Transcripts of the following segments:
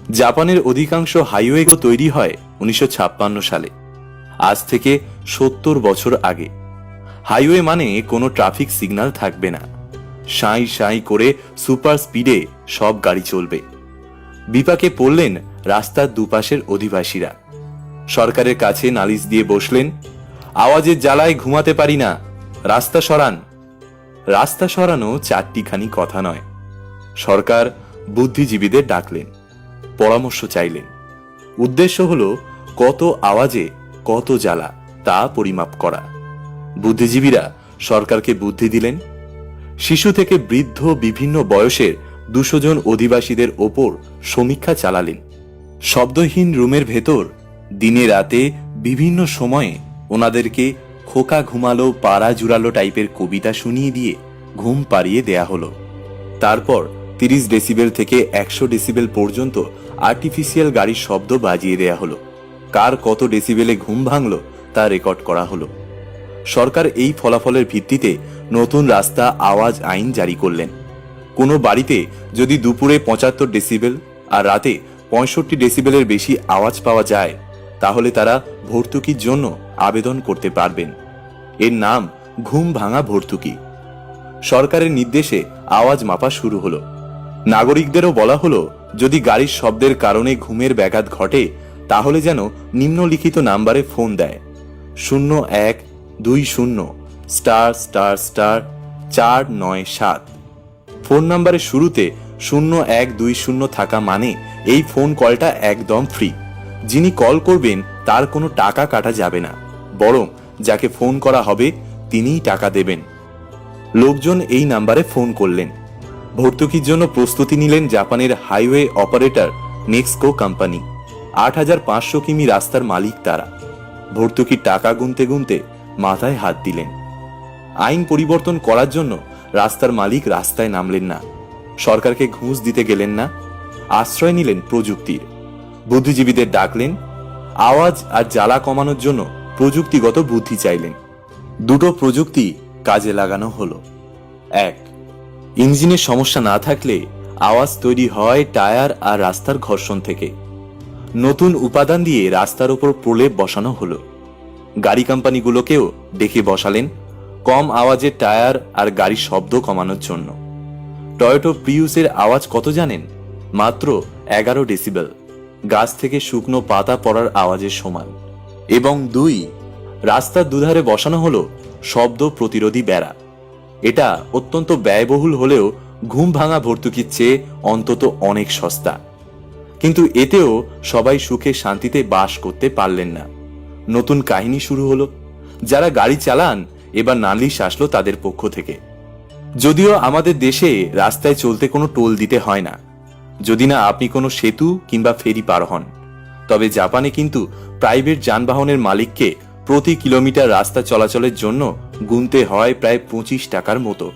জাপানের অধিকাংশ হাইওয়ে তৈরি হয় 1956 সালে, আজ থেকে 70 বছর আগে। হাইওয়ে মানে কোনো ট্রাফিক সিগন্যাল থাকবে না, সাঁই সাঁই করে সুপার স্পিডে সব গাড়ি চলবে। বিপাকে পড়লেন রাস্তার দুপাশের অধিবাসীরা। সরকারের কাছে নালিশ দিয়ে বসলেন, আওয়াজের জ্বালায় ঘুমাতে পারি না, রাস্তা সরান। রাস্তা সরানো চারটিখানি কথা নয়। সরকার বুদ্ধিজীবীদের ডাকলেন, পরামর্শ চাইলেন। উদ্দেশ্য হলো কত আওয়াজে কত জ্বালা তা পরিমাপ করা। বুদ্ধিজীবীরা সরকারকে বুদ্ধি দিলেন। শিশু থেকে বৃদ্ধ বিভিন্ন বয়সের 200 জন অধিবাসীদের ওপর সমীক্ষা চালালেন। শব্দহীন রুমের ভেতর দিনে রাতে বিভিন্ন সময়ে ওনাদেরকে খোকা ঘুমালো পাড়া জুড়ালো টাইপের কবিতা শুনিয়ে দিয়ে ঘুম পাড়িয়ে দেয়া হলো। তারপর 30 ডেসিবেল থেকে 100 ডেসিবেল পর্যন্ত আর্টিফিশিয়াল গাড়ির শব্দ বাজিয়ে দেয়া হলো। কার কত ডেসিবেলে ঘুম ভাঙলো তা রেকর্ড করা হলো। সরকার এই ফলাফলের ভিত্তিতে নতুন রাস্তা আওয়াজ আইন জারি করলেন। কোনো বাড়িতে যদি দুপুরে 75 ডেসিবেল আর রাতে 65 ডেসিবেলের বেশি আওয়াজ পাওয়া যায়, তাহলে তারা ভর্তুকির জন্য আবেদন করতে পারবেন। এর নাম ঘুম ভাঙা ভর্তুকি। সরকারের নির্দেশে আওয়াজ মাপা শুরু হলো। নাগরিকদেরও বলা হলো, যদি গাড়ির শব্দের কারণে ঘুমের ব্যাঘাত ঘটে তাহলে যেন নিম্নলিখিত নাম্বারে ফোন দেয়, 0120****497। ফোন নাম্বারের শুরুতে 0120 থাকা মানে এই ফোন কলটা একদম ফ্রি। যিনি কল করবেন তার কোনো টাকা কাটা যাবে না, বরং যাকে ফোন করা হবে তিনিই টাকা দেবেন। লোকজন এই নাম্বারে ফোন করলেন। ভর্তুকির জন্য প্রস্তুতি নিলেন জাপানের হাইওয়ে অপারেটর নেক্সকো কোম্পানি। 8500 কিমি রাস্তার মালিক তারা। ভর্তুকির টাকা গুনতে গুনতে মাথায় হাত দিলেন। আইন পরিবর্তন করার জন্য রাস্তার মালিক রাস্তায় নামলেন না, সরকারকে ঘুষ দিতে গেলেন না, আশ্রয় নিলেন প্রযুক্তির। বুদ্ধিজীবীদের ডাকলেন, আওয়াজ আর জ্বালা কমানোর জন্য প্রযুক্তিগত বুদ্ধি চাইলেন। দুটো প্রযুক্তি কাজে লাগানো হলো। 1, ইঞ্জিনের সমস্যা না থাকলে আওয়াজ তৈরি হয় টায়ার আর রাস্তার ঘর্ষণ থেকে। নতুন উপাদান দিয়ে রাস্তার উপর প্রলেপ বসানো হলো। গাড়ি কোম্পানিগুলোকেও ডেকে বসালেন কম আওয়াজের টায়ার আর গাড়ির শব্দ কমানোর জন্য। টয়োটা প্রিউসের আওয়াজ কত জানেন? মাত্র 11 ডেসিবেল, গাছ থেকে শুকনো পাতা পড়ার আওয়াজের সমান। এবং 2, রাস্তার দুধারে বসানো হলো শব্দ প্রতিরোধী বেড়া। এটা অত্যন্ত ব্যয়বহুল হলেও ঘুম ভাঙা ভর্তুকির চেয়ে অন্তত অনেক সস্তা। কিন্তু এতেও সবাই সুখে শান্তিতে বাস করতে পারলেন না। নতুন কাহিনী শুরু হলো। যারা গাড়ি চালান এবার নালিশ আসলো তাদের পক্ষ থেকে। যদিও আমাদের দেশে রাস্তায় চলতে কোনো টোল দিতে হয় না, যদি না আপনি কোনো সেতু কিংবা ফেরি পার হন। তবে জাপানে কিন্তু প্রাইভেট যানবাহনের মালিককে প্রতি কিলোমিটার রাস্তা চলাচলের জন্য গুনতে হয় প্রায় 25 টাকার মতো।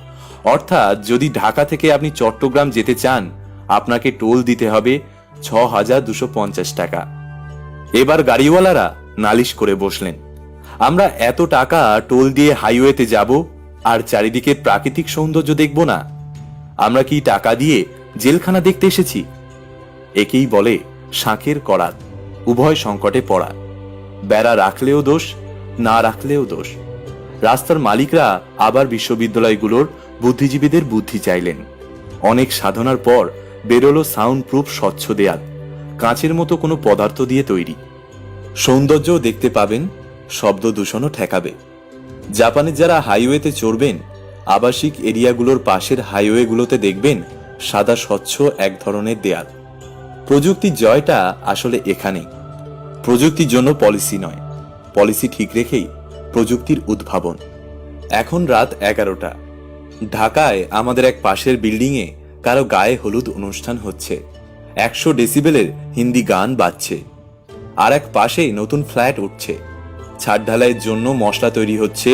অর্থাৎ যদি ঢাকা থেকে আপনি চট্টগ্রাম যেতে চান, আপনাকে টোল দিতে হবে 6250 টাকা। এবার গাড়িওয়ালারা নালিশ করে বসলেন, আমরা এত টাকা টোল দিয়ে হাইওয়েতে যাব আর চারিদিকে প্রাকৃতিক সৌন্দর্য দেখব না? আমরা কি টাকা দিয়ে জেলখানা দেখতে এসেছি? একেই বলে শাঁখের করাত, উভয় সংকটে পড়া। বেড়া রাখলেও দোষ, না রাখলেও দোষ। রাস্তার মালিকরা আবার বিশ্ববিদ্যালয়গুলোর বুদ্ধিজীবীদের বুদ্ধি চাইলেন। অনেক সাধনার পর বেরোলো সাউন্ড প্রুফ স্বচ্ছ দেয়াল, কাঁচের মতো কোনো পদার্থ দিয়ে তৈরি। সৌন্দর্যও দেখতে পাবেন, শব্দ দূষণও ঠেকাবে। জাপানে যারা হাইওয়েতে চড়বেন, আবাসিক এরিয়াগুলোর পাশের হাইওয়েগুলোতে দেখবেন সাদা স্বচ্ছ এক ধরনের দেয়াল। প্রযুক্তির জয়টা আসলে এখানেই। প্রযুক্তির জন্য পলিসি নয়, পলিসি ঠিক রেখেই প্রযুক্তির উদ্ভাবন। এখন রাত 11টা। ঢাকায় আমাদের এক পাশের বিল্ডিংয়ে কারো গায়ে হলুদ অনুষ্ঠান হচ্ছে। 100 ডেসিবেলের হিন্দি গান বাজছে। আর এক পাশে নতুন ফ্ল্যাট উঠছে। ছাদ ঢালাইয়ের জন্য মশলা তৈরি হচ্ছে,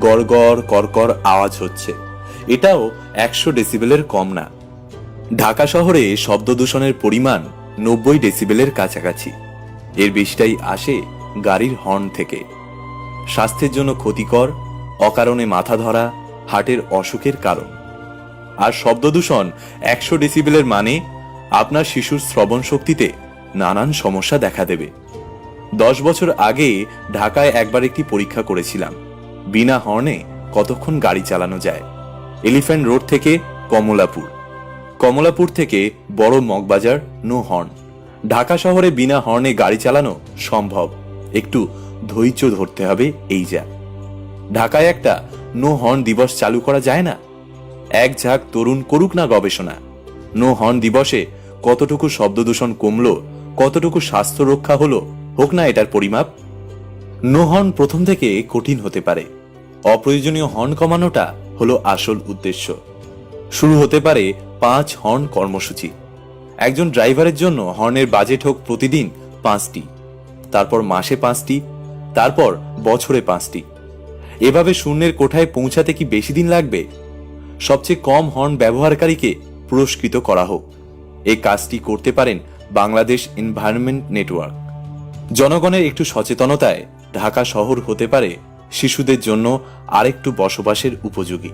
গড়গড় করকর আওয়াজ হচ্ছে। এটাও 100 ডেসিবেলের কম না। ঢাকা শহরে শব্দ দূষণের পরিমাণ 90 ডেসিবেলের কাছাকাছি। এর বেশিটাই আসে গাড়ির হর্ন থেকে। স্বাস্থ্যের জন্য ক্ষতিকর, অকারণে মাথা ধরা, হার্টের অসুখের কারণ। আর শব্দ দূষণ 100 ডেসিবেলের মানে আপনার শিশুর শ্রবণ শক্তিতে নানান সমস্যা দেখা দেবে। 10 বছর আগে ঢাকায় একবার একটি পরীক্ষা করেছিলাম, বিনা হর্নে কতক্ষণ গাড়ি চালানো যায়। এলিফ্যান্ট রোড থেকে কমলাপুর, কমলাপুর থেকে বড় মগবাজার, নো হর্ন। ঢাকা শহরে বিনা হর্নে গাড়ি চালানো সম্ভব, একটু ধৈর্য ধরতে হবে। এই যা ঢাকায় একটা নো হর্ন দিবস চালু করা যায় না? এক ঝাঁক তরুণ করুক না গবেষণা। নো হর্ন দিবসে কতটুকু শব্দদূষণ কমলো, কতটুকু স্বাস্থ্য রক্ষা হলো, হোক না এটার পরিমাপ। নো হর্ন প্রথম থেকে কঠিন হতে পারে, অপ্রয়োজনীয় হর্ন কমানোটা হলো আসল উদ্দেশ্য। শুরু হতে পারে 5 হর্ন কর্মসূচি। একজন ড্রাইভারের জন্য হর্নের বাজেট হোক প্রতিদিন 5টি, তারপর মাসে 5টি, তারপর বছরে 5টি। এভাবে শূন্যের কোঠায় পৌঁছাতে কি বেশি দিন লাগবে? সবচেয়ে কম হর্ন ব্যবহারকারীকে পুরস্কৃত করা হোক। এই কাজটি করতে পারেন বাংলাদেশ এনভায়রনমেন্ট নেটওয়ার্ক। জনগণের একটু সচেতনতায় ঢাকা শহর হতে পারে শিশুদের জন্য আরেকটু বসবাসের উপযোগী।